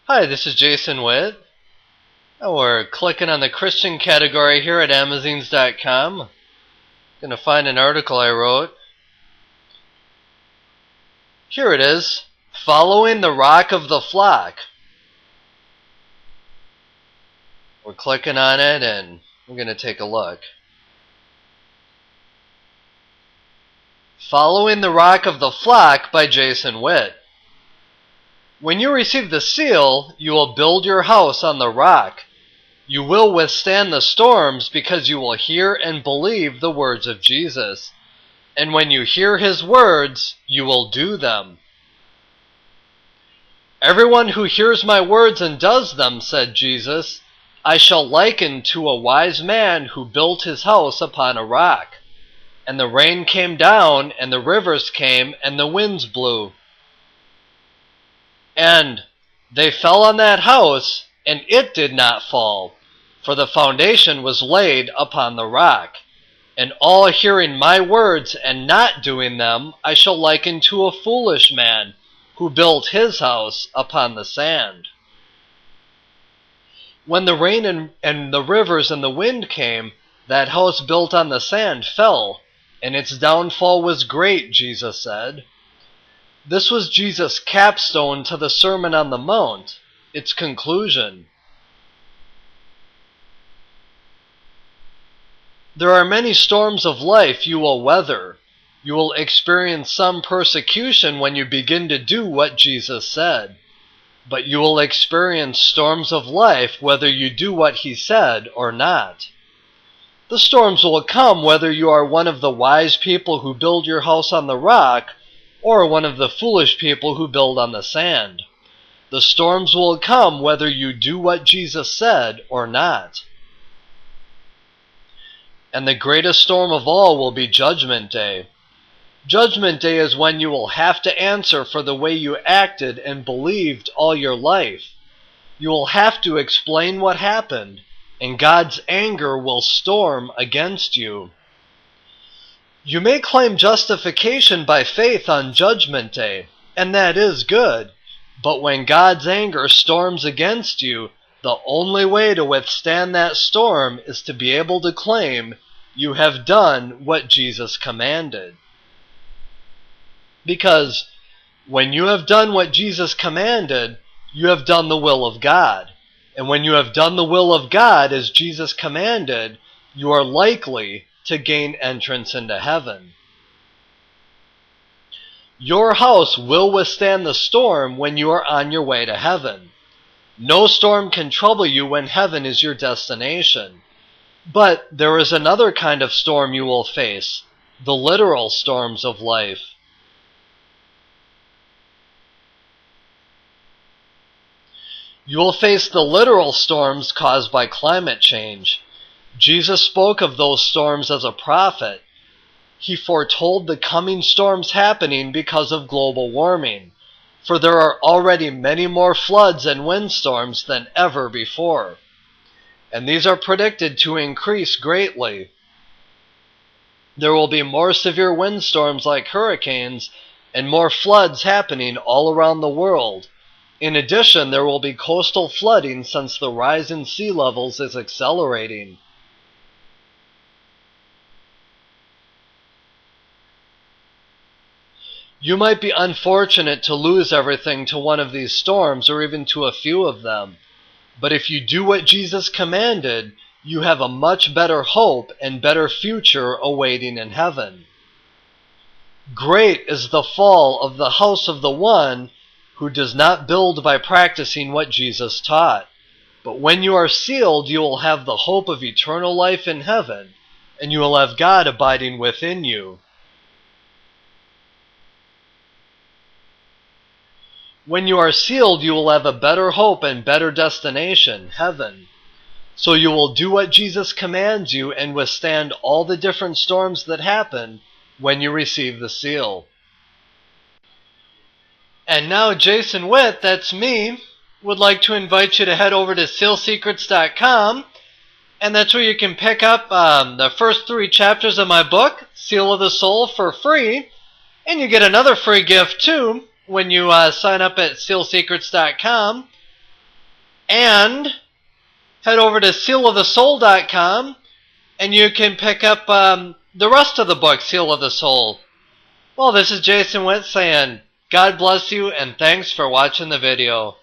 Hi, this is Jason Witt. We're clicking on the Christian category here at Amazines.com. Gonna find an article I wrote. Here it is. Following the Rock of the Flock. We're clicking on it and we're gonna take a look. Following the Rock of the Flock by Jason Witt. When you receive the seal, you will build your house on the rock. You will withstand the storms because you will hear and believe the words of Jesus. And when you hear his words, you will do them. Everyone who hears my words and does them, said Jesus, I shall liken to a wise man who built his house upon a rock. And the rain came down, and the rivers came, and the winds blew. And they fell on that house, and it did not fall, for the foundation was laid upon the rock. And all hearing my words and not doing them, I shall liken to a foolish man who built his house upon the sand. When the rain and the rivers and the wind came, that house built on the sand fell, and its downfall was great, Jesus said. This was Jesus' capstone to the Sermon on the Mount, its conclusion. There are many storms of life you will weather. You will experience some persecution when you begin to do what Jesus said. But you will experience storms of life whether you do what he said or not. The storms will come whether you are one of the wise people who build your house on the rock or one of the foolish people who build on the sand. The storms will come whether you do what Jesus said or not. And the greatest storm of all will be Judgment Day. Judgment Day is when you will have to answer for the way you acted and believed all your life. You will have to explain what happened, and God's anger will storm against you. You may claim justification by faith on Judgment Day, and that is good. But when God's anger storms against you, the only way to withstand that storm is to be able to claim you have done what Jesus commanded. Because when you have done what Jesus commanded, you have done the will of God. And when you have done the will of God as Jesus commanded, you are likely to gain entrance into heaven. Your house will withstand the storm when you are on your way to heaven. No storm can trouble you when heaven is your destination. But there is another kind of storm you will face, the literal storms of life. You will face the literal storms caused by climate change. Jesus spoke of those storms as a prophet. He foretold the coming storms happening because of global warming, for there are already many more floods and windstorms than ever before. And these are predicted to increase greatly. There will be more severe windstorms like hurricanes and more floods happening all around the world. In addition, there will be coastal flooding since the rise in sea levels is accelerating. You might be unfortunate to lose everything to one of these storms or even to a few of them. But if you do what Jesus commanded, you have a much better hope and better future awaiting in heaven. Great is the fall of the house of the one who does not build by practicing what Jesus taught. But when you are sealed, you will have the hope of eternal life in heaven, and you will have God abiding within you. When you are sealed, you will have a better hope and better destination, heaven. So you will do what Jesus commands you and withstand all the different storms that happen when you receive the seal. And now Jason Witt, that's me, would like to invite you to head over to SealSecrets.com, and that's where you can pick up the first 3 chapters of my book, Seal of the Soul, for free, and you get another free gift too when you sign up at SealSecrets.com. And head over to sealofthesoul.com and you can pick up the rest of the book, Seal of the Soul. Well, this is Jason Witt saying, God bless you and thanks for watching the video.